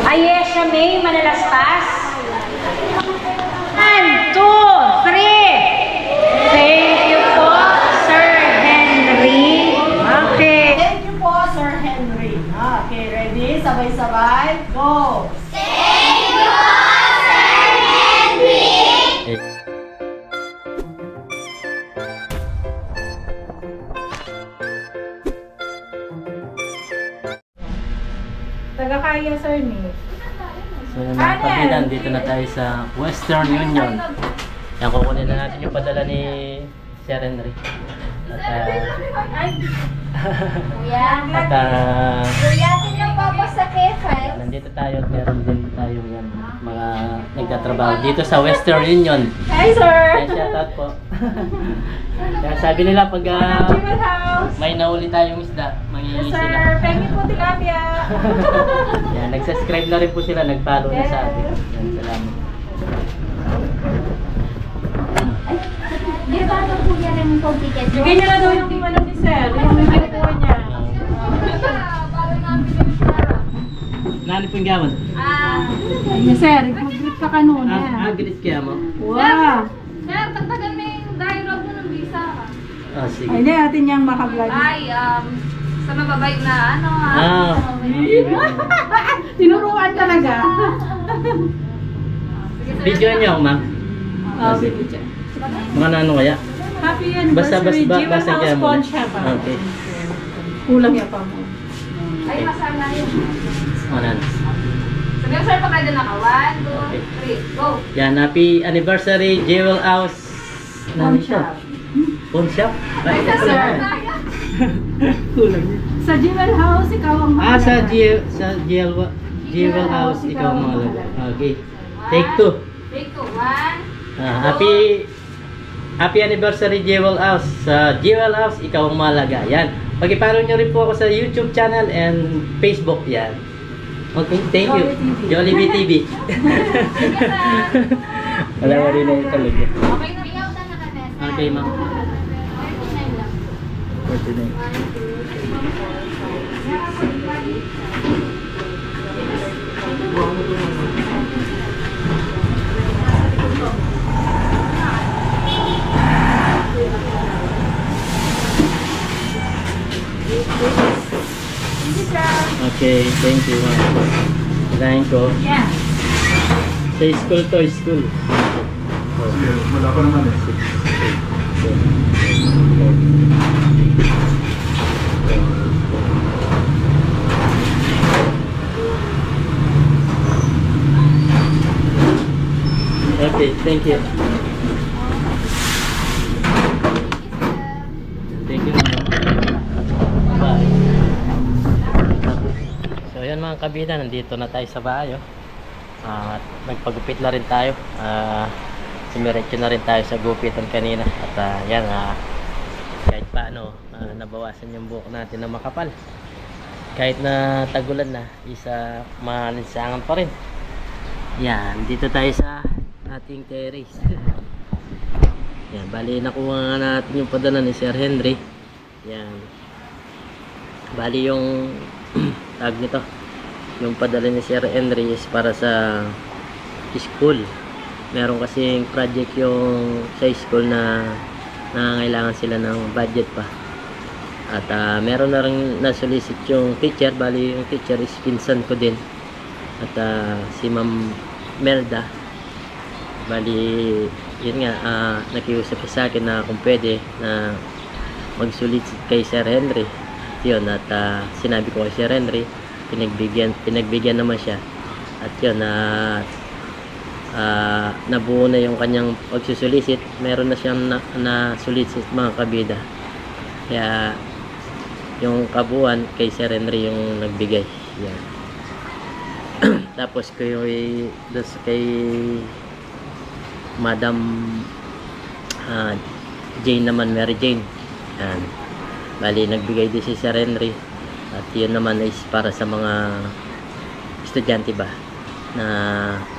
Ayesha May Manalastas. 1, 2, 3. Thank you po, Sir Henry. Okay. Thank you po, Sir Henry. Okay, ready? Sabay-sabay. Go! Thank you, Sir Henry! Tagakaya, Sir Nick. So yun mga kabilan, dito na tayo sa Western Union. Yan, kukunin na natin yung padala ni Sir Henry. At Kuyatin lang papasakit, right? nandito tayo at meron din tayo yan, mga nagtatrabaho dito sa Western Union. Hi, Sir! Yan, shoutout po. Yan, sabi nila pag may nahuli tayong isda, mangingi Sir, sila. pengi po tilapia. Yan, nag-subscribe na rin po sila, nag-follow na sa atin. Yan, salamat. Di ba ito po yan ang pag-ticket? Bigyan niya na daw yung ano ni Sir, yung review po niya. Nani po yung gaman? Yes, Sir, mag-greet ka kanuna. Agrit kaya mo? Wow! Sir, tagtagan mo yung dialogue mo ng visa. Ah, sige. Ay, hindi natin niyang makablog. Ay, sa mababait na ano ha? Ah, Tinuruan talaga. video niyo ako, ma'am. Oh, video siya. Mga nano kaya? Happy Basta, anniversary, basta, Jewel basta House kaya mo. Pawn Shop. Okay. Kulang yan pa mo. Ay, masala yun. Manan. Sabi ko, sir, pag na ka. 1, 2, 3, go! Yan, happy anniversary, Jewel House. Pawn Shop. Pawn shop? Ay, sir! Kulang. Sa Jewel House, ikaw ang Ah, sa mahalaga. Jewel House, ikaw ang mahalaga. Okay. Take 2. Take 2, 1. Happy anniversary, Jewel House. Sa Jewel House, ikaw ang mahalaga. Yan. Pag-follow nyo rin po ako sa YouTube channel and Facebook. Yan. Okay, thank you. Jollibee TV. Wala mo rin na yung talaga. Okay na. Okay, ma'am. 49. Okay, thank you, ma'am. Kailangan ko. Yeah. Sa school to, school. Wala pa naman eh. Okay, thank you. Thank you. Bye. So ayan mga kabida, nandito na tayo sa bahay. At nagpagupit na rin tayo. Sumiretso na rin tayo sa gupitan kanina. At yan, kahit paano nabawasan yung buhok natin na makapal. Kahit na tagulan na, isa malinsangan pa rin. Yan, dito tayo sa ating terrace. Yan, bali nakuha natin yung padala ni Sir Henry. Yan. Bali yung tag nito. Yung padala ni Sir Henry is para sa school. Meron kasing project yung sa school na nangangailangan sila ng budget pa. At meron na rin na-solicit yung teacher. Bali yung teacher is pinsan ko din. At si Ma'am Merda. Bali yun nga, nakiusap sa akin na kung pwede na magsulit kay Sir Henry. Yun, at sinabi ko kay Sir Henry, pinagbigyan naman siya. At yun, nabuo na yung kanyang pagsusulisit. Meron na siyang na-solicit mga kabida. Kaya yung kabuuan kay Sir Henry yung nagbigay. Yan. Tapos kay Madam Jane naman, Mary Jane. Yan. Bali nagbigay din si Sir Henry. At yun naman is para sa mga estudyante ba na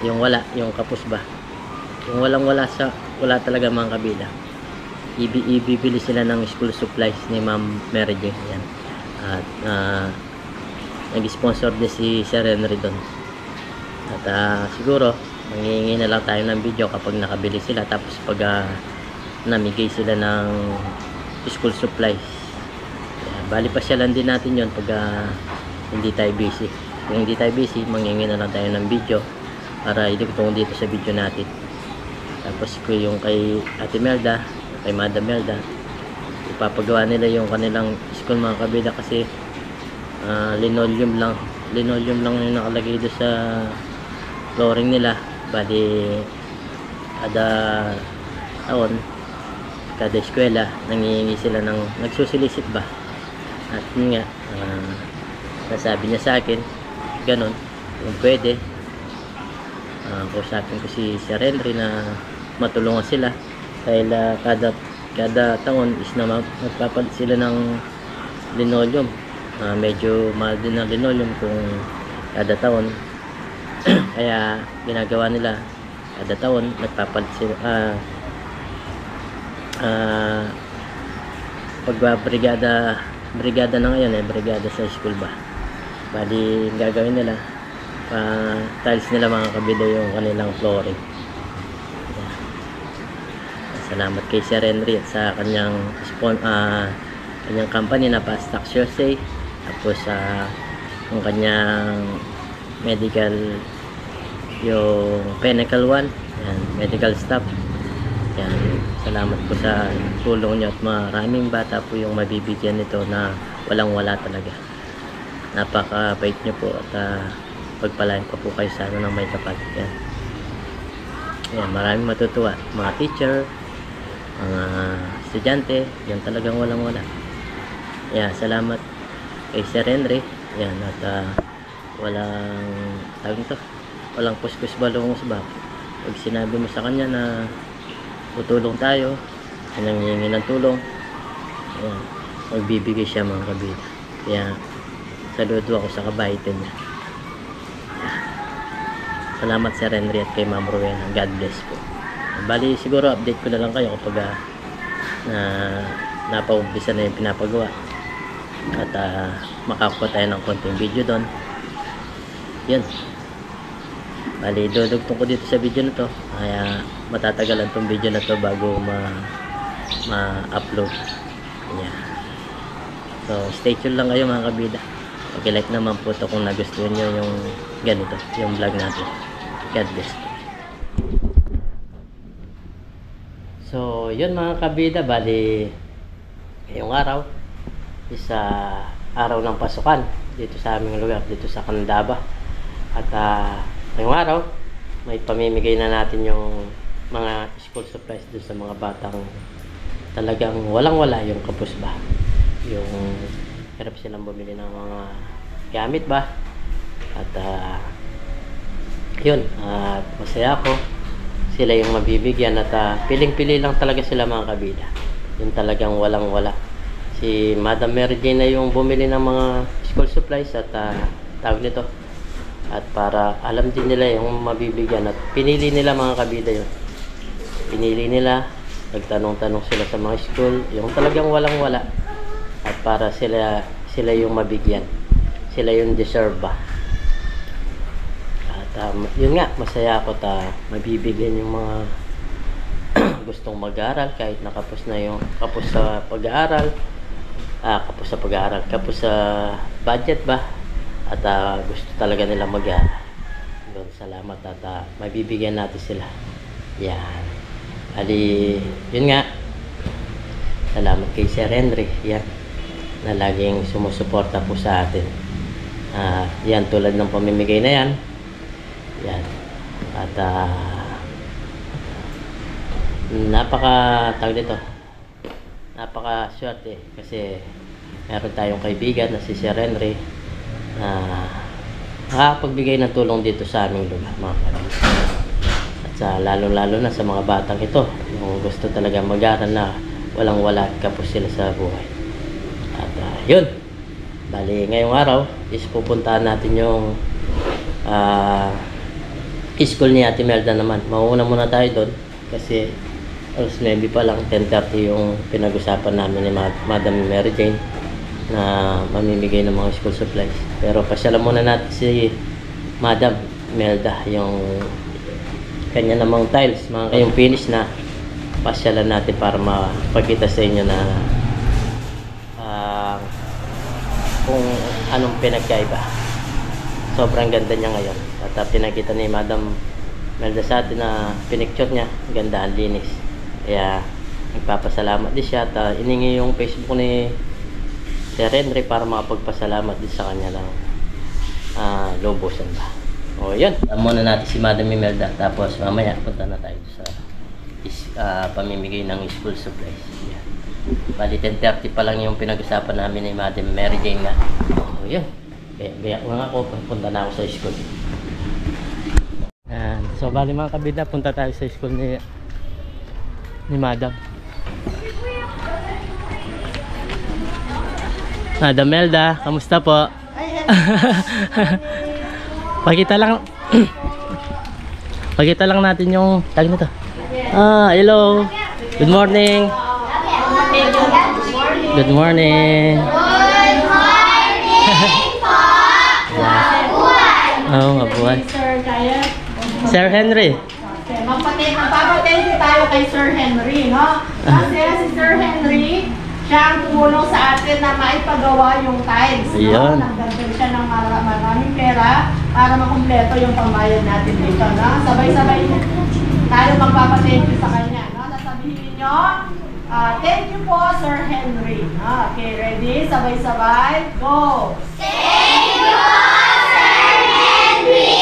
yung wala, yung kapos ba, yung wala talaga mga kabila, ibibili sila ng school supplies ni Ma'am Mary Jane. Yan. At nag-sponsor din si Sir Henry doon. At siguro mangingi na lang tayo ng video kapag nakabili sila, tapos pag namigay sila ng school supplies. Bali pa siya lang din natin yon pag hindi tayo busy. Kung hindi tayo busy, mangingi na lang tayo ng video para idugtong dito sa video natin. Tapos yung kay Ate Melda, kay Madam Melda, ipapagawa nila yung kanilang school mga kabida, kasi linoleum lang yung nakalagay doon sa flooring nila. Bali kada taon, kada eskwela nangihingi sila ng, nagsusilisip ba, at yun nga, nasabi niya sa akin ganun, kung pwede kausapin ko si Sir Henry na matulungan sila, dahil kada taon is na magpapalit sila ng linoleum. Medyo mahal din ng linoleum kung kada taon. Kaya ginagawa nila kada taon, nagpapalit sila. Brigada na ngayon, brigada sa school ba. Bali gagawin nila, tiles nila mga kabida yung kanilang flooring. Salamat kay Sir Henry at sa kanyang company na Pastax USA, tapos yung kanyang medical, yung Pinnacle One, yan, medical staff. Yan, salamat po sa tulong nyo, at maraming bata po yung mabibigyan nito na walang wala talaga. Napaka-bait nyo po, at pagpalain pa po kayo sana ng may tapat. Yan. Yan, maraming matutuwa, mga teacher, mga estudyante, yan talagang walang wala. Yan, salamat kay Sir Henry. Yan, at walang kuskus balungos ba. Pag sinabi mo sa kanya na tutulong tayo, nangihingi ng tulong, yan, magbibigay siya mga kabida. Kaya saludo ako sa kabaitan niya. Salamat Sir Henry at kay Ma'am Rowena. God bless po. Bali siguro update ko na lang kayo kapag napaumpisa na yung pinapagawa, at makakuha tayo ng konting video doon. Yun, bali dudugtong ko dito sa video na to, kaya matatagalan tong video na to bago ma-upload. Yeah. So stay tuned lang kayo mga kabida. Pag-like naman po to kung nagustuhan nyo yung ganito, yung vlog natin. God bless. So yun mga kabida, bali ngayong araw is araw ng pasukan dito sa aming lugar, dito sa Candaba. At ngayong araw may pamimigay na natin yung mga school supplies doon sa mga batang talagang walang wala yung kapos ba, yung hirap silang bumili ng mga gamit ba. At yun, at masaya ako sila yung mabibigyan, at piling-pili lang talaga sila mga kabida, yung talagang walang wala. Si Madam Mary Jane na yung bumili ng mga school supplies, at tawag nito, at para alam din nila yung mabibigyan, at pinili nila mga kabida yun. Pinili nila, nagtanong-tanong sila sa mga school, yung talagang walang wala, at para sila yung mabigyan, sila yung deserve ba. At yun nga, masaya ako mabibigyan yung mga gustong mag-aaral, kahit nakapos na yung kapos sa pag-aaral, kapos sa budget ba, at gusto talaga nila mag-aaral. Doon, salamat, at mabibigyan natin sila. Yan. Ali, yun nga, salamat kay Sir Henry, yan, na laging sumusuporta po sa atin. Yan, tulad ng pamimigay na yan. Yan. At napaka-swerte kasi meron tayong kaibigan na si Sir Henry na nakapagbigay ng tulong dito sa aming lugar, mga kabisa. At lalo-lalo na sa mga batang ito, yung gusto talaga mag-aral na walang wala, kapos sila sa buhay. At yun, bali ngayong araw is pupuntahan natin yung school ni Ate Melda naman. Mauuna muna tayo doon kasi alas 9 pa lang, 10:30 yung pinag-usapan namin ni Madam Mary Jane na mamimigay ng mga school supplies. Pero pasyalan muna natin si Madam Melda yung kanya namang tiles, yung finish na. Pasyalan natin para mapakita sa inyo na kung anong pinagkaiba. Sobrang ganda niya ngayon. At pinakita ni Madam Melda sa atin na pinicture niya, ganda, ang linis. Kaya nagpapasalamat din siya at iningi yung Facebook ni Sir Henry para makapagpasalamat din sa kanya ng lubusan ba. O yun, muna natin si Madam Melda, tapos mamaya punta na tayo sa pamimigay ng school supplies. Yan. Bali 10:30 pa lang yung pinag-usapan namin ni Madam Mary Jane nga. O yun, kaya nga ako, punta na ako sa school. So bali mga kabida, punta tayo sa school ni Madam. Madam Melda, kamusta po? Pakita lang natin yung tag nito. Hello. Good morning. Good morning. Oh, mabuhay. Sir Henry. Magpapatensya tayo kay Sir Henry, no? Kasi si Sir Henry, siya ang tumulong sa atin na maipagawa yung tiles. Ayun. Nagdagdag siya ng maraming pera para makumpleto yung pambayad natin dito, no? Sabay-sabay tayo magpapatensya sa kanya, no? Sasabihin nyo, thank you po, Sir Henry. Okay, ready? Sabay-sabay, go! Thank you, Sir Henry!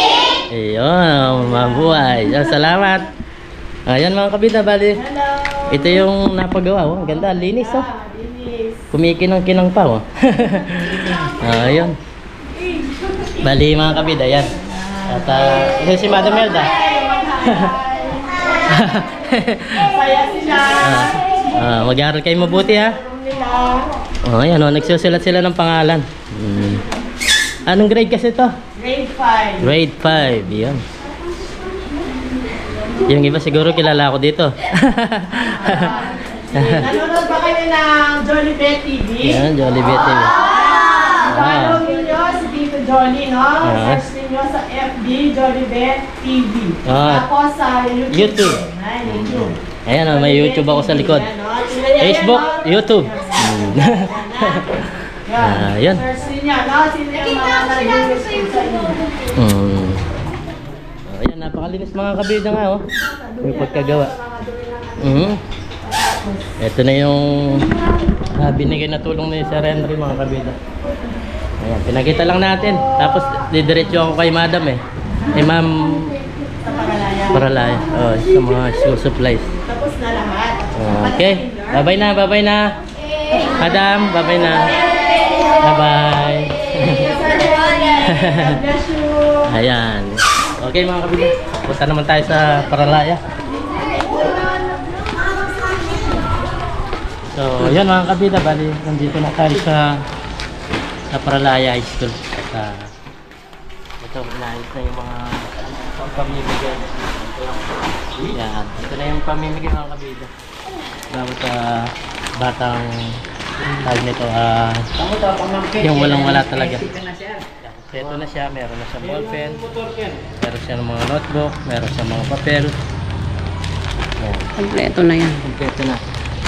Ayun, mabuhay. Salamat. Ayan mga kabida, bali. Hello! Ito yung napagawa, ang ganda, linis oh. Linis. Kumikinang-kinang pa oh. Ayun. Bali mga kabida, yan. At ito si Madam Melda. Saya sila. Mag-aaral kayo mabuti ha. Ayan oh, nagsusulat sila ng pangalan. Anong grade kasi ito? Grade 5. Grade 5, yan. Yung iba siguro kilala ako dito. Nanonood ba kayo ng Jollibet TV? Yan, Jollibet TV. Follow ninyo si Tito Jolly, no? Search ninyo sa FB Jollibet TV. Tapos sa YouTube. YouTube. Ayan oh, may YouTube ako sa likod. Facebook, YouTube. Ayan. Search ninyo, no? Sino yung mga nag-YouTube sa inyo? Ayan, napakalinis mga kabida nga oh. Yung pagkagawa. Ito na yung binigay na tulong ni Sir Henry mga kabida. Ayan, pinakita lang natin. Tapos didiretso ako kay Madam eh. Ma'am Paralaya. Oh, sa mga school supplies. Tapos na lahat. Okay. Bye-bye na, bye-bye na. Madam, bye-bye na. Bye-bye. God bless you. Ayan. Okay mga kabila, punta naman tayo sa Paralaya. So, yun mga kabila, bali, nandito na tayo sa Paralaya High School. At ito, inayos na yung mga pamimigay. Yan, ito na yung pamimigay mga kabila. Bawat batang tag nito, yung walang-wala talaga. So, ito na siya, meron na siyang ballpen, meron siya ng mga notebook, meron siya mga papel. Kompleto na yan. Kompleto na.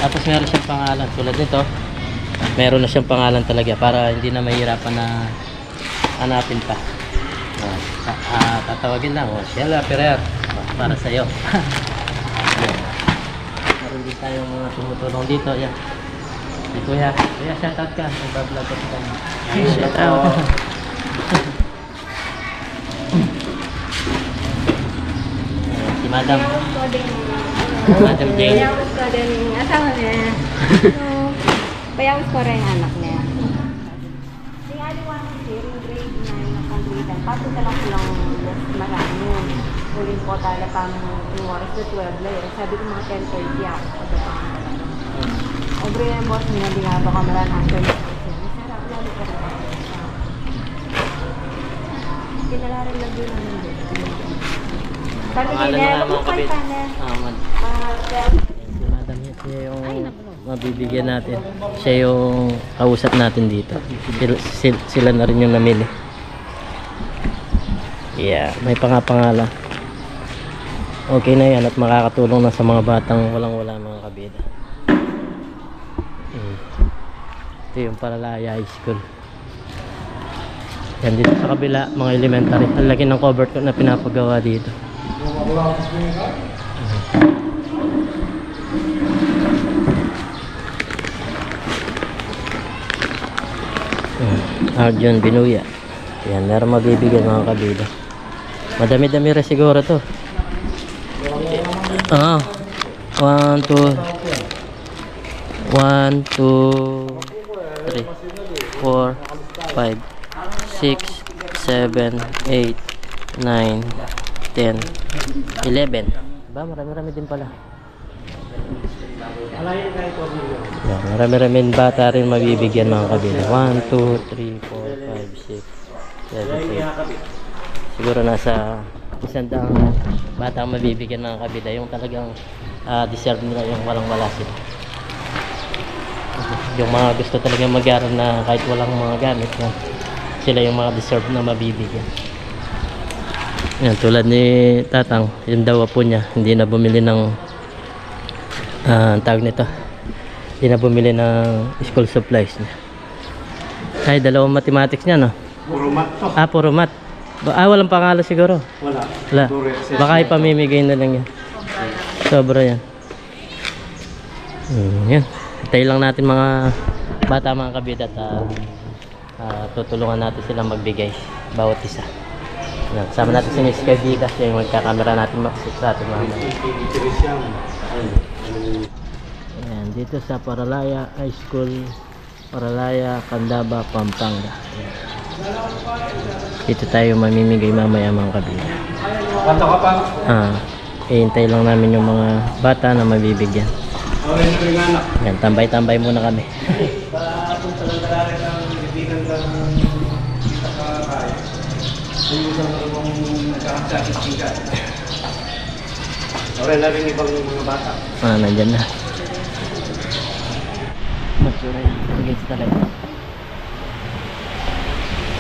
Tapos meron siyang pangalan, tulad nito, meron na siyang pangalan talaga para hindi na mahirapan na hanapin pa. Tatawagin lang, Sheila Ferrer, para sa'yo. Meron din tayong mga tumutulong dito. Yan. Si Kuya, shoutout ka, nagbablog ko sa kanya. Shoutout. Si Madam Jane. Bayawis ko din yung asawa niya. Bayawis ko rin yung anak niya. Si Aliwan yung grade 9 na complete. Pato na lang silang marami yun. Huling ko tala pang yung oras na 12 lang. Sabi ko mga 10:30 ako. Pagka pang Obre na yung boss niya, di nga baka malan actually. Sarap lalo ka rin. Kinalaran lang yun naman din. Sabi niya, buksan pa na. Si Madam yan, siya yung mabibigyan natin. Siya yung kausap natin dito. Sila na rin yung namili. Yeah, may pangapangalan. Okay na yan at makakatulong na sa mga batang walang-wala mga kabida. Ito yung Paralaya High School. Yan dito sa kabila, mga elementary. Ang laki ng cover na pinapagawa dito. Arjun Binuya. Yan, meron mabibigyan mga kabida. Madami-dami rin siguro to. 1, 2 1, 2 3 4 5 6 7 8 9 10 11. Ba, marami-rami din pala. Yan, marami-rami bata rin mabibigyan mga kabila. 1, 2, 3, 4, 5, 6 7, 8. Siguro nasa 100 bata ang mabibigyan mga kabila, yung talagang deserve nila, yung walang-wala sila. Yung mga gusto talagang mag-aaral na kahit walang mga gamit na, sila yung mga deserve na mabibigyan. Yan, tulad ni Tatang, yung dawa po niya, hindi na bumili ng tawag nito, hindi na bumili ng school supplies niya. Ay, dalawang mathematics niya, no? Puro mat to. Puro mat. Walang pangalan siguro. Wala. Wala. Baka ipamimigay na lang yan. Sobra yan. Yan. Hintayin lang natin mga bata, mga kabida, at tutulungan natin silang magbigay bawat isa. Yan. Kasama natin si Miss Kavida, siya yung magkakamera natin sa ating mga yan, dito sa Paralaya High School, Paralaya, Candaba, Pampanga. Yan. Dito tayo mamimigay mamaya mga kabila. Kanto ka pa? Ihintay lang namin yung mga bata na mabibigyan. Yan, tambay-tambay muna kami. Oren na rin ibang mga bata. Nandyan na. Matsura yan. Against talaga.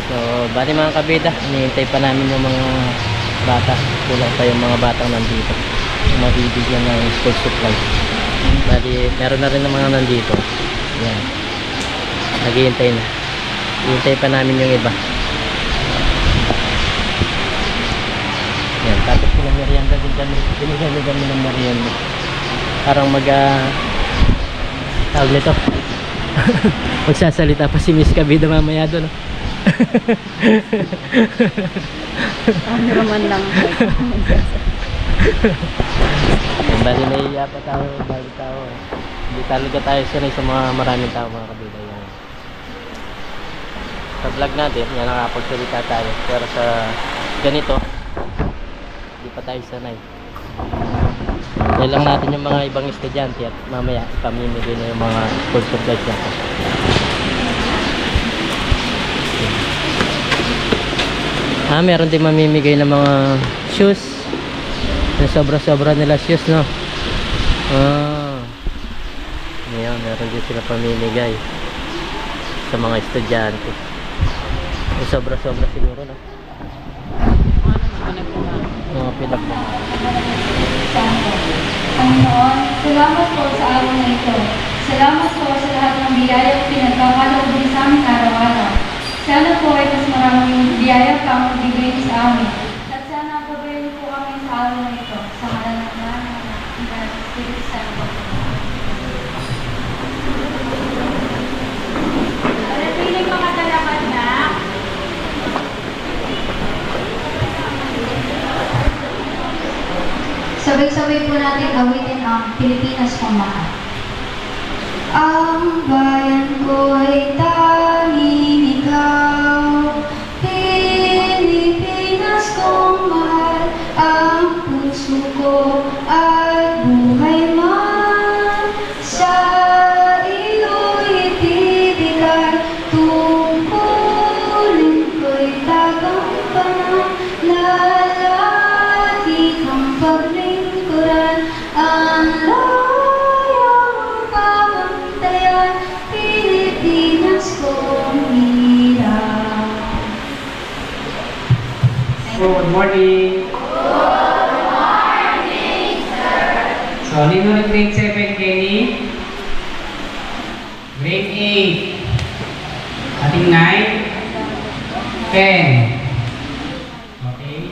So, bali mga kabida, hinihintay pa namin yung mga bata. Kulang pa yung mga batang nandito. Yung mabibigyan ng school supplies. Bali, meron na rin ng mga nandito. Yan. Naghihintay na. Hihintay pa namin yung iba. Yan. Tapos yung merienda din kami. Binigyan kami ng merienda. Parang tawag nito. Magsasalita pa si Miss Kabida mamaya doon. Ano naman lang. Bali naiiya pa tayo, bali tao. Hindi talaga tayo sanay sa mga maraming tao mga kabila. Yan. Sa vlog natin, yan nakapagsalita tayo. Pero sa ganito, hindi pa tayo sanay. Dahil lang natin yung mga ibang estudyante at mamaya ipamimigay na yung mga school supplies natin. Meron din mamimigay ng mga shoes. Yung sobra-sobra nila shoes, no? Ayan, meron din sila pamimigay sa mga estudyante. Yung sobra-sobra siguro, no? Mga pinagmamahal. Panginoon, salamat po sa araw na ito. Salamat po sa lahat ng biyaya pinagkakaloob din sa amin araw-araw. Sana po ay mas maraming biyaya pa ang magbigay sa amin. At sana gabayan po kami sa araw na ito. Sa ngalan ng Ama, ng Anak, ng Espiritu Santo. Piling mga dalaman na. Sabay-sabay po natin awitin ang Pilipinas kong mahal. Ang bayan ko ay tanging ikaw, Pilipinas kong mahal, ang puso ko ay buhay man. Sa iyo'y itibigay, tungkulin ko'y tagumpanan, lalaki kang paglingkuran, ang layang pamantayan, Pilipinas kong Good morning. So, nino ng grade 7, Kenny? Grade 8. Ating 9, 10. Okay.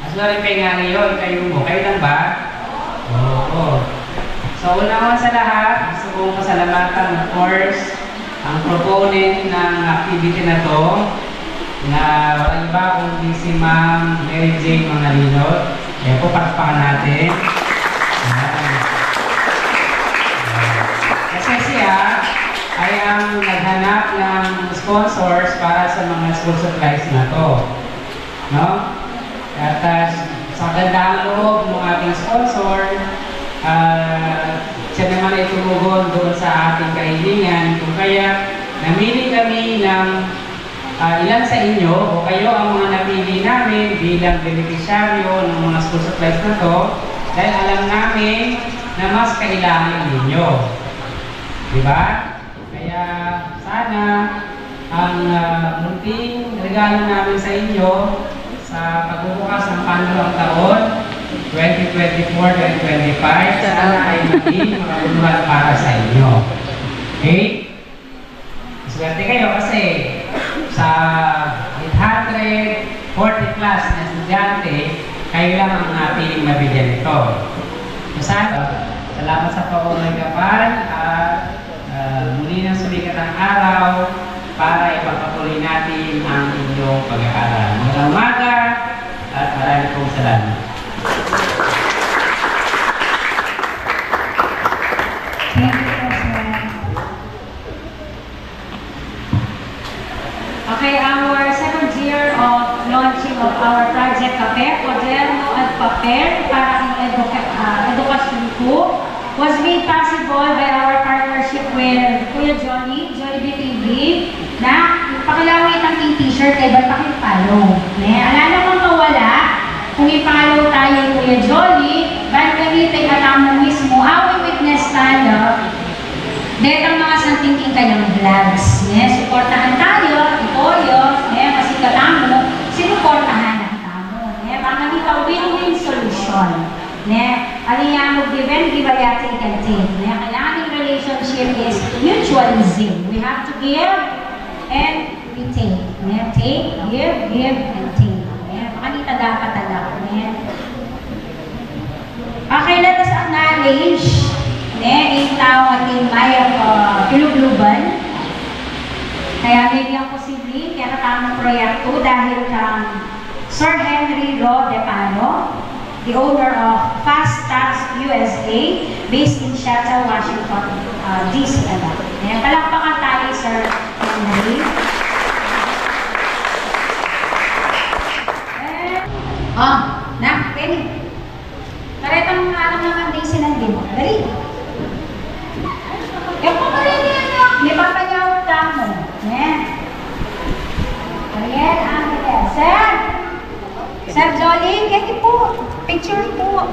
As na rin kayo nga ngayon, kayo mo. Kayo lang ba? Oo. So, una sa lahat, gusto kong pasalamatan, of course, ang proponent ng activity na to, na walang iba kundi si Ma'am Mary Jane Mangalino. Kaya po, palakpakan natin. Kasi siya ay ang naghanap ng sponsors para sa mga school supplies na to. No? At sa gandang loob ng ating sponsor, siya naman ay tumugon doon sa ating kahilingan. Kung kaya namili kami ng ilan sa inyo o kayo ang mga napili namin bilang beneficiaryo ng mga school supplies na to dahil alam namin na mas kailangan ninyo. Diba? Kaya sana ang munting regalo namin sa inyo sa pagbubukas ng pangalawang taon 2024-2025 sana ay maging makabuluhan para sa inyo. Okay? Swerte kayo kasi sa 840 plus na estudyante, kayo lang ang napiling mabigyan ito. Salamat sa paunagapan at muli ng sumikat ang araw para ipagpatuloy natin ang inyong pag-aaral. Magandang umaga at marami pong salamat. Okay, our second year of launching of our project Kape, Moderno at Papel para ang edukasyon ko was made possible by our partnership with Kuya Johnny BTV na pakilawit ang t-shirt kay ba't pakipalo. Ala namang mawala kung ipalo tayo Kuya Johnny, ba't gamitin at ang mismo away witness tayo dahil ang mga santingking kanyang vlogs. Suportahan tayo, ipoyo, masikatan mo, sinuportahan ang tamo. Baka nito win-win solution. Aliyah mo given, givaya take and take. Kailangan yung relationship is mutualism. We have to give and we take. Take, give, and take. Baka nito dapat talaga. Okay, let us acknowledge yung tao ating mayang pilugluban. Kaya bigyan ko si Lee, kaya tamang proyekto dahil kang Sir Henry Ro De Pano, the owner of Fast Tax USA, based in Seattle, Washington, D.C. Palakpakan tayo, Sir Henry. Penny. Paretang araw naman din sinandin mo. Dali. Yung kumarin yan nyo, may papanyawag ka mo. Ayan, Angela. Sir Jolly, ganyan po. Picture po.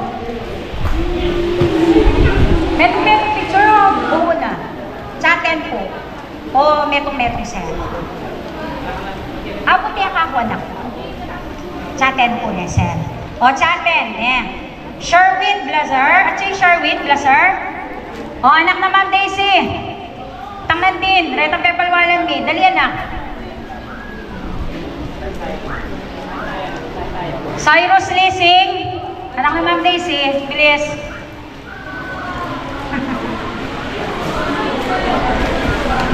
Metong picture o buo na? Chaten po. O metong sir. Puti ako na po. Chaten po na sir. O chaten, Sherwin Blazer. At yung Sherwin Blazer. O, anak na Ma'am Daisy. Tangan din. Retang pepalwalan mi. Dali, anak. Cyrus Lissing. Anak na Ma'am Daisy. Bilis.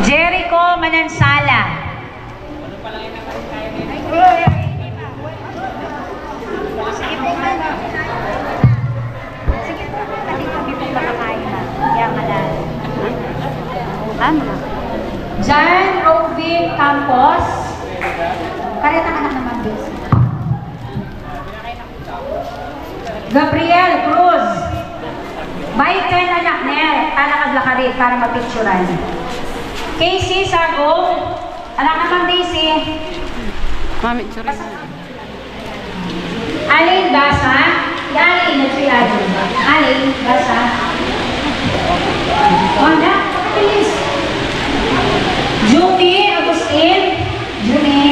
Jericho Manansala. Sige po, mana. Sige po, pati kami po makakain na. Kaya malala. John Rovin Campos. Kareta anak naman din. Gabriel Cruz. Michael anak niya. Para kaglakarit, para mapicturan. Casey Sargo. Anak naman Daisy. Mami, sorry. Alin Basa. Alin, nagsiladyo ba? Alin Basa. Wanda, bilis. Jumi Agustin. Jumi.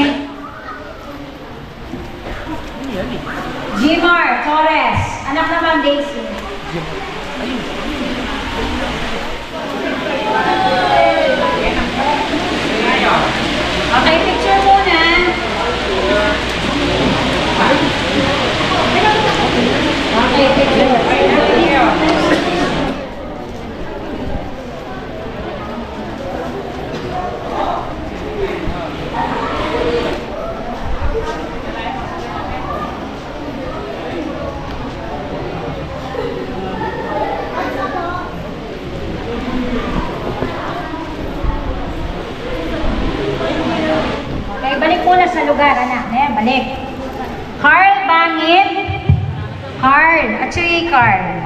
Jimar Torres, anak ng Ma'am Daisy. Okay, picture muna. Okay, picture. Okay, balik muna sa lugar, anak. Balik. Carl Bangin. Carl. Actually, Carl.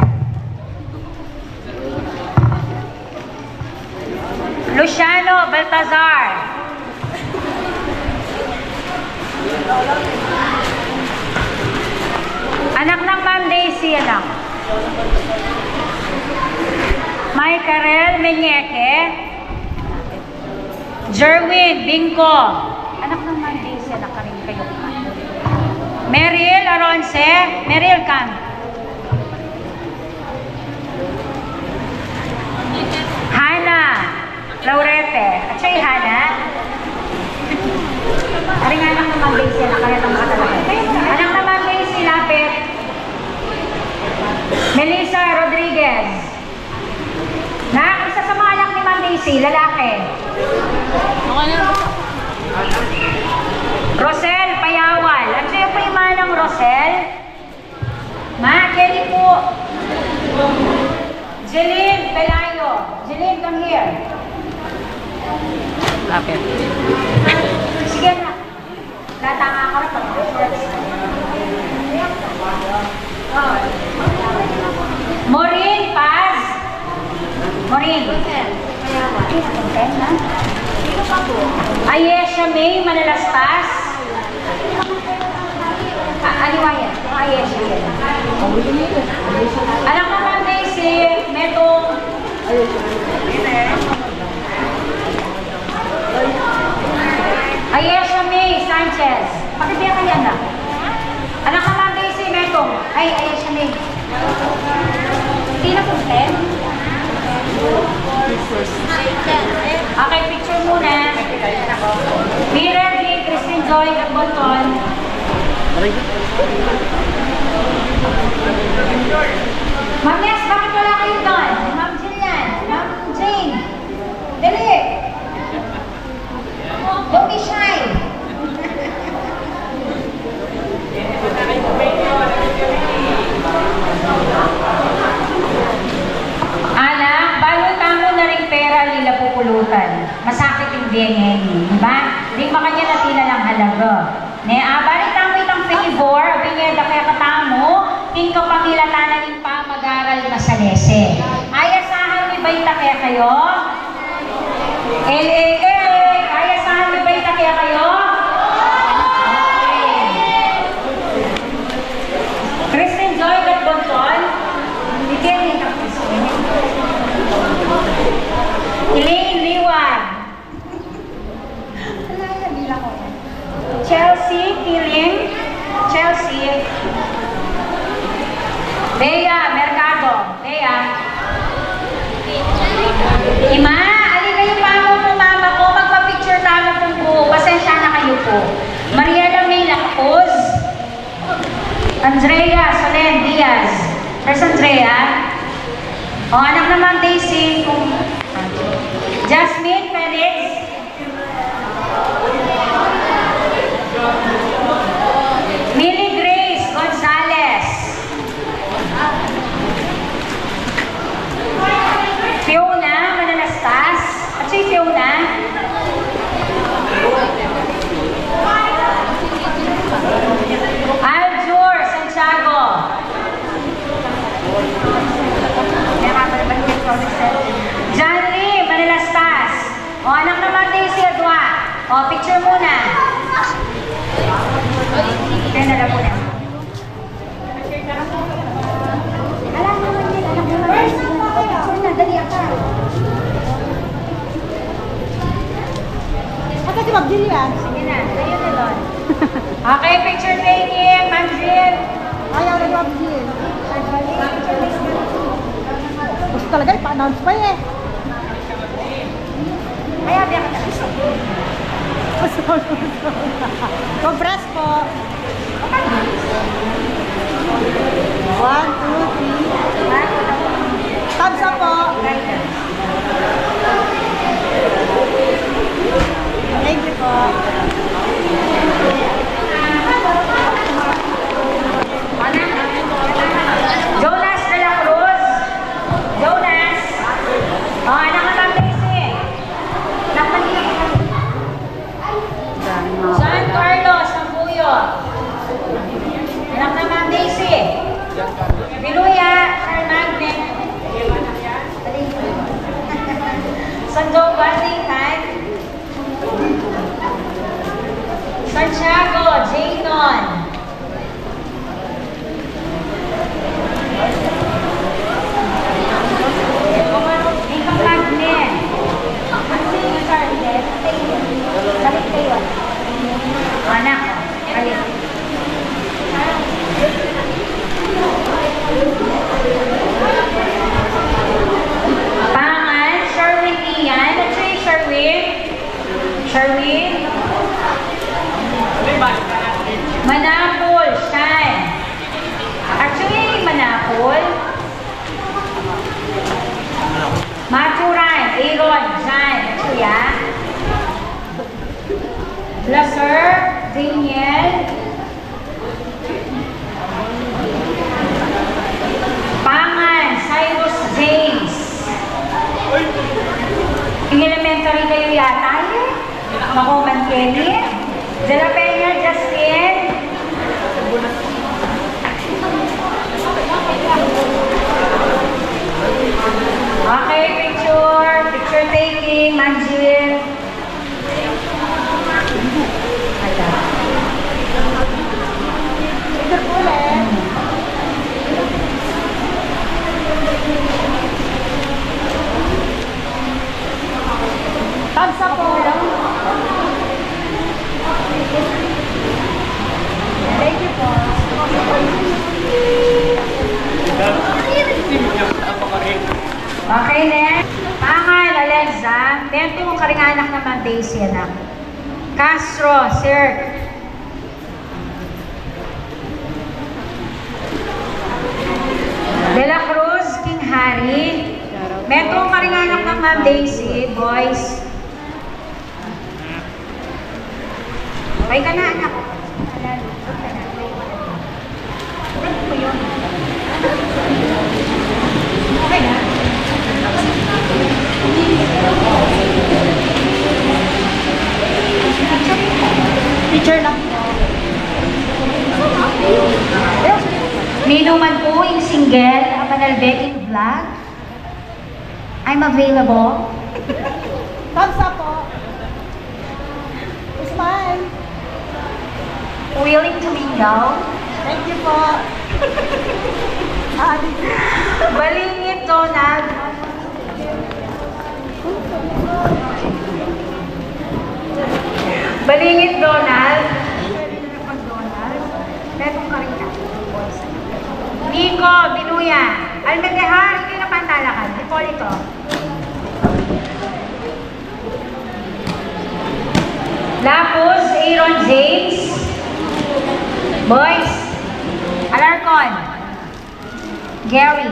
Luciano Baltazar. Anak ng Ma'am Daisy, anak. Michael Meñeque. Jerwin Bingko. Anak ng Ma'am Daisy, anak ka rin kayo. Meryl Aronce. Meryl Kang. Hana Laurete. At siya'y Hana. Aring anak ng Ma'am Daisy, anak ka rin ang makatalakay. Anak ng Ma'am Daisy, lapit. Melissa Rodriguez. Isa sa mga anak ni Ma'am Daisy, lalaki. Rosel Payawal. At siya po yung manang Rosel. Ma, Kelly po. Jeline Pelayo. Jeline, come here. Lapit. Sige na. Tatama ako na pag Maureen Paz. Maureen. Ayesha May Manalastas. Aliwayan. Ayesha. Anak ko Ma'am Daisy, Metong. Ayesha May Sanchez. Pakibiya ka yan na. Anak ko Ma'am Daisy, Metong. Ay, Ayesha May. Hindi na content. Okay, picture muna. Mira, Christine Joy, Bonton. Ma'am Nes, bakit wala kayo doon? Ma'am Jillian, Ma'am Jane. Dali. Don't be shy. Anak, balutan mo na rin pera nila pupulutan. Masakit yung DNA, diba? Di ba kanya natila lang halaga? Balitan mo itang favor, binyeda kaya katamo, tingka pangilatanan yung pamag-aral na sa lese. Ayasahan ni Baita kaya kayo? Ayasahan ni Baita kaya kayo? Christine Joy Bonton, Elaine Liwan. Chelsea Piling. Chelsea. Bea Mercado. Bea. Ima, ali kayo pa mo po mama ko. Magpa-picture tayo po po. Pasensya na kayo po. Mariela May Lacos. Andrea Solen Diaz. There's Andrea. Anak naman Daisy. Jasmine Felix. Millie Grace Gonzalez. Fiona Manalastas. At si Fiona. Aljur Santiago. John Lee Manalastas. O, anak naman Daisy Adwa. O, picture muna. Kaya na lang muna. Alam naman yun. Alam naman yun. Picture na. Dali ka. Sige na. Kayo na doon. Okay, picture taking. Ma'am Sandoval, Nathan. Santiago, Jayton. Ika Magnet. Ano yung Charlotte? Salit kayo. Anak. Alit. Pangan, Sherwin Ian. At siya yung Sherwin. Sherwin. Manapol, Shan. Actually, Manapol. Maturan, Aaron, Shan. Actually, Blaser, Daniel. Pangan, Cyrus James. Yung elementary kayo yata eh. Makuman Kenny. De La Peña, Justin. Okay, picture taking, Manjil. Ito po ulit. Thumbs up po lang. Thank you po. Okay, next. Pangal, Alexa. Tento mong karinganak naman, Daisy, anak. Castro, Sir. De La Cruz, King Harry. Tento mong karinganak naman, Daisy, boys. Okay ka na, anak. Okay na. Picture lang. Nino man po yung single, Manalbeking Vlog. I'm available. Thumbs up po. Smile. Willing to mingle. Thank you po. Balingit, Donald. Balingit, Donald. Metong karita. Nico, Binuya. Almendejar, hindi na pantalakan. Hipolito. Lapus, Aaron James. Boys. Alarcon. Gary.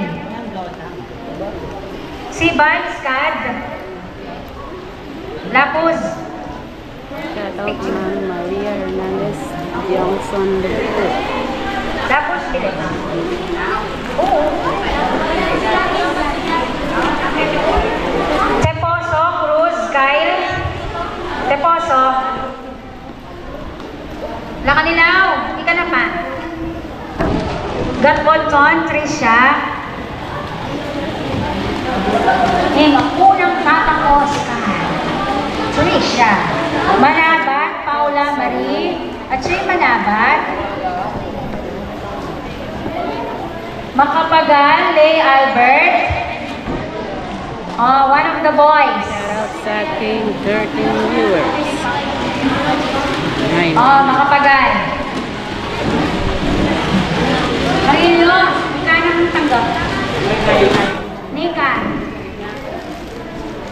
Siban, Scad. Lapus. Shoutout Maria Hernandez Johnson Lupito. Lapus, bilis. Oo. Teposo, Cruz, Kyle. Teposo. Lakanilaw, hindi ka na pa. Gatbolton, Trisha. Unang tatapos ka. Trisha. Manabat, Paula Marie. At siya'y Manabat. Makapagal, Lay Albert. Oh, one of the boys. Shoutout sa aking 13 viewers. Oh, Makapagal. Marilo, ika nang tanggap. Nika.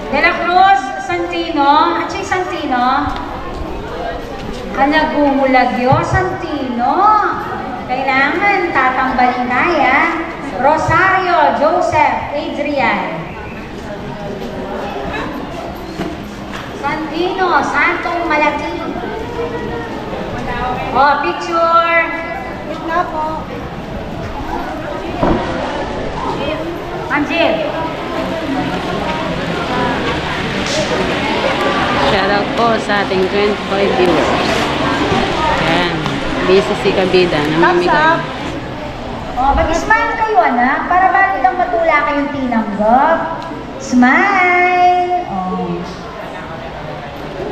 De La Cruz, Santino. At siya'y Santino. Nagumulagyo, Santino. Kailangan tatambalin kaya. Rosario, Joseph, Adrian. Santino, Santong Malaki. Oh, picture. Wala po. Angel. Shoutout po sa ating 25 viewers. Ayan. Busy si Kabida. Namimigay. Oh, mag-smile kayo, anak. Para balik ang matula kayong tinanggap. Smile. Oh.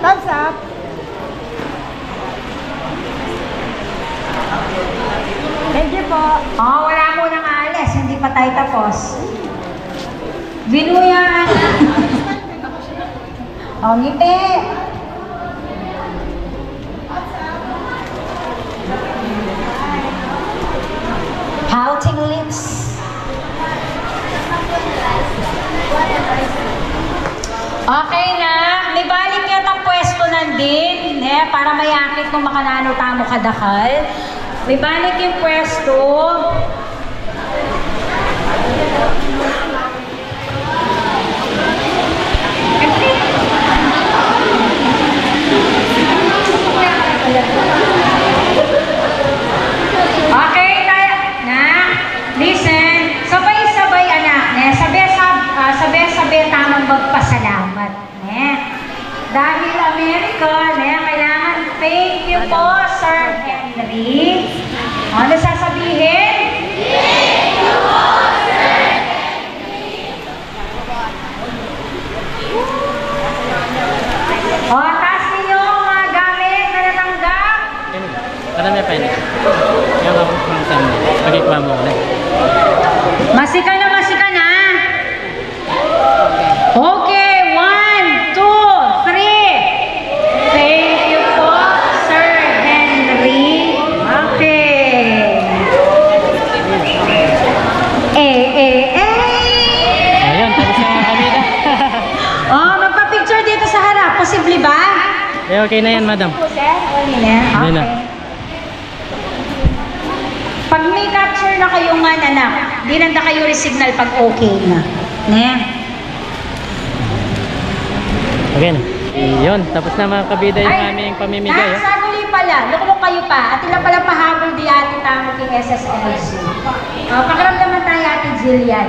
Thumbs up. Thank you po. Oh, wala mo nang alis. Hindi pa tayo tapos. Binuyan. Oh, ngiti. Pouting lips. Okay na. May balik yata ang pwesto nandin. Para mayakit kung makanano tamo kadakal. May balik yung pwesto. Okay, tayo na. Listen. Sabay-sabay anak. Sabay-sabay tamang magpasalamat. Dahil America, kailangan thank you po, Sir Henry. Ano sasabihin? Thank you po, Sir Henry. Taas ninyo ang mga gamit na natanggap. Marami pa yun. Yung ako kung saan mo. Pagkikwa mo ulit. Masika na, masika na. Okay, 1, 2, 3. Thank you po, Sir Henry. Okay. Ayun, tapos na mga kabida. Magpa-picture dito sa harap. Posible ba? Okay na yan, madam. Okay na. Hindi na. Pag may capture na kayo nga anak, di nanda kayo signal pag okay na. Okay na. Yun, tapos na mga kabida yung aming pamimigay. Sa huli pala, lukulok kayo pa. At ilan pala pahabol di atin tamo king SSLC. Pakiramdaman tayo atin Jillian.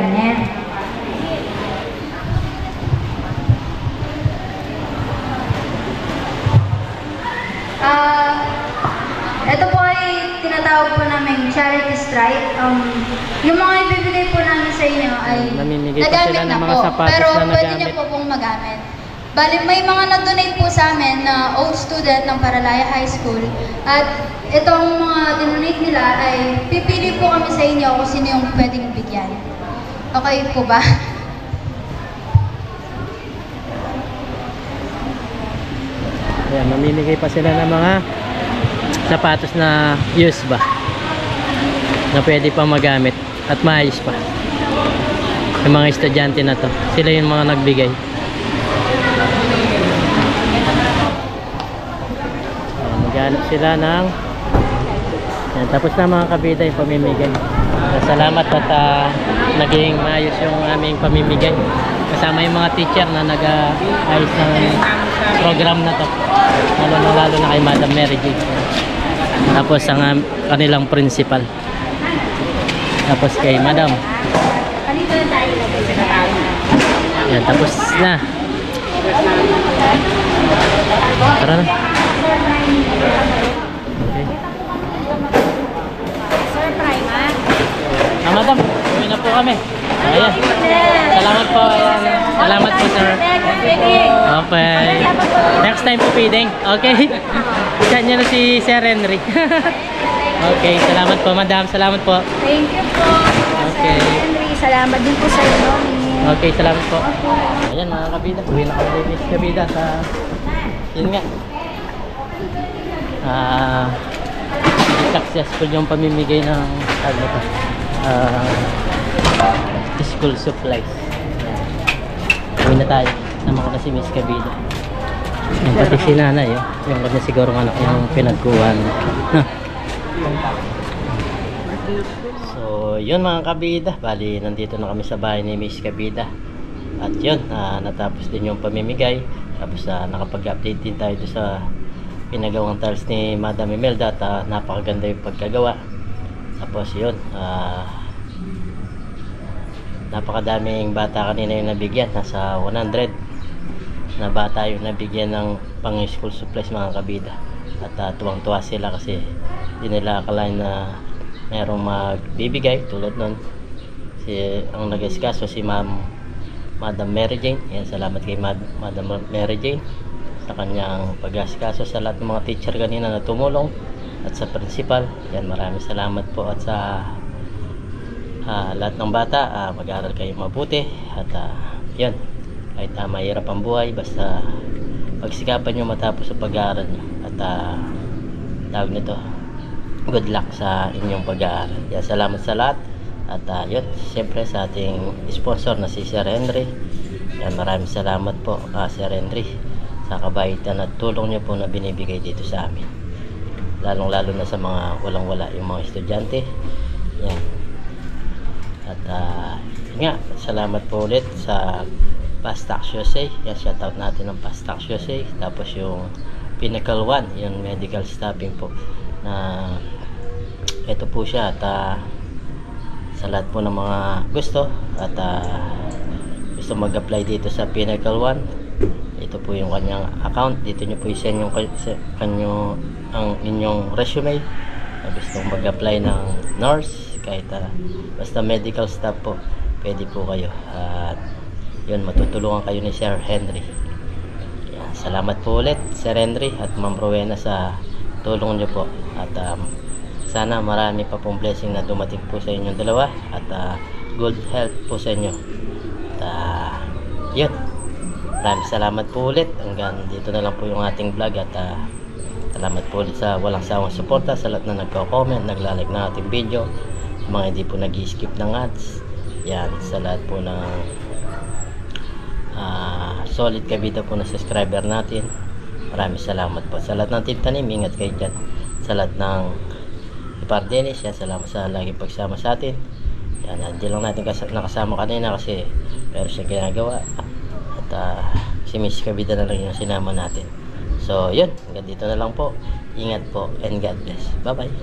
Ito po ay tinatawag po namin charity strike. Yung mga ibibigay po namin sa inyo ay Namimigay pa sila ng mga sapatos pero na pwede nagamit. niyo po pong magamit. Bali, may mga nag-donate po sa amin na old student ng Paralaya High School. At itong mga dinonate nila ay pipili po kami sa inyo kung sino yung pwedeng bigyan. Okay po ba? Ayan, mamimigay pa sila ng mga sapatos na used ba, na pwede pa magamit at maayos pa. Yung mga estudyante na to, sila yung mga nagbigay. Ayan, maghanap sila ng ayan, tapos na mga kabida yung pamimigay. Salamat at naging maayos yung aming pamimigay. Kasama yung mga teacher na nag-ayos ng program na to, lalo na kay Madam Mary Jane. Tapos ang kanilang principal, tapos kay Madam. Yan, tapos na. Tara na. Okay. Sir Prima. Madam, uwi na po kami. Ayan. Salamat po. Ayan. Salamat po, sir. Okay. Next time po feeding. Okay. Diyan nyo na si Sir Henry. Okay. Salamat po, madam. Salamat po. Thank you po, Okay. Sir Henry. Salamat din po sa inyo. Okay, salamat po. Ayan mga kabida. Uwi na kami ni kabida sa... Yun nga. Successful yung pamimigay ng ano pa. School supplies. Uwi na tayo. Nama ko na si Miss Kabida. Yung pati si nanay, yung kanya siguro anak yung pinagkuhan. So, yun mga kabida. Bali, nandito na kami sa bahay ni Miss Kabida. At yun, natapos din yung pamimigay. Tapos nakapag-update din tayo sa pinagawang tiles ni Madam Imelda at napakaganda yung pagkagawa. Tapos yun, napakadaming bata kanina yung nabigyan, nasa 100 na bata yung nabigyan ng pang school supplies mga kabida. At tuwang-tuwa sila kasi hindi nila akalain na merong magbibigay tulad nun. Ang nag-escaso si Madam Mary Jane. Yan, salamat kay Madam Mary Jane sa kanyang pag-asikaso, sa lahat ng mga teacher kanina na tumulong, at sa principal. Yan, maraming salamat po. At sa lahat ng bata, mag-aaral kayo mabuti. At yan, kahit mahirap ang buhay, basta pagsikapan nyo matapos sa pag-aaral nyo. At tawag nito, good luck sa inyong pag-aaral. Yan, salamat sa lahat. At yun, siyempre sa ating sponsor na si Sir Henry. Yan, maraming salamat po, Sir Henry, sa kabaitan at tulong niyo po na binibigay dito sa amin, lalong lalo na sa mga walang wala, yung mga estudyante. Yan. At nga, salamat po ulit sa Pastax USA. Yan, shoutout natin ng Pastax USA. Tapos yung Pinnacle One, yung medical staffing po, na ito po siya. At sa lahat po ng mga gusto at gusto mag-apply dito sa Pinnacle One, ito po yung kanyang account. Dito nyo po i-send yung ang inyong resume na gustong mag-apply ng nurse, kahit basta medical staff po, pwede po kayo. At yun, matutulungan kayo ni Sir Henry. Yan, salamat po ulit Sir Henry at Ma'am Rowena sa tulong nyo po. At sana marami pa pong blessing na dumating po sa inyong dalawa. At good health po sa inyo. At yun, maraming salamat po ulit. Hanggang dito na lang po yung ating vlog. At salamat po ulit sa walang sawang suporta, sa lahat na nagko-comment, naglalike ng ating video, mga hindi po nag-skip ng ads. Yan, sa lahat po ng solid kabida po na subscriber natin, maraming salamat po. Sa lahat ng Team Tanim, ingat kayo dyan. Sa lahat ng Ipardenis, yan, salamat sa lagi pagsama sa atin. Yan, hindi lang natin nakasama kanina kasi pero siya ginagawa. At si Miss Kabida na lang yung sinama natin. So yun, hanggang dito na lang po. Ingat po and God bless. Bye bye.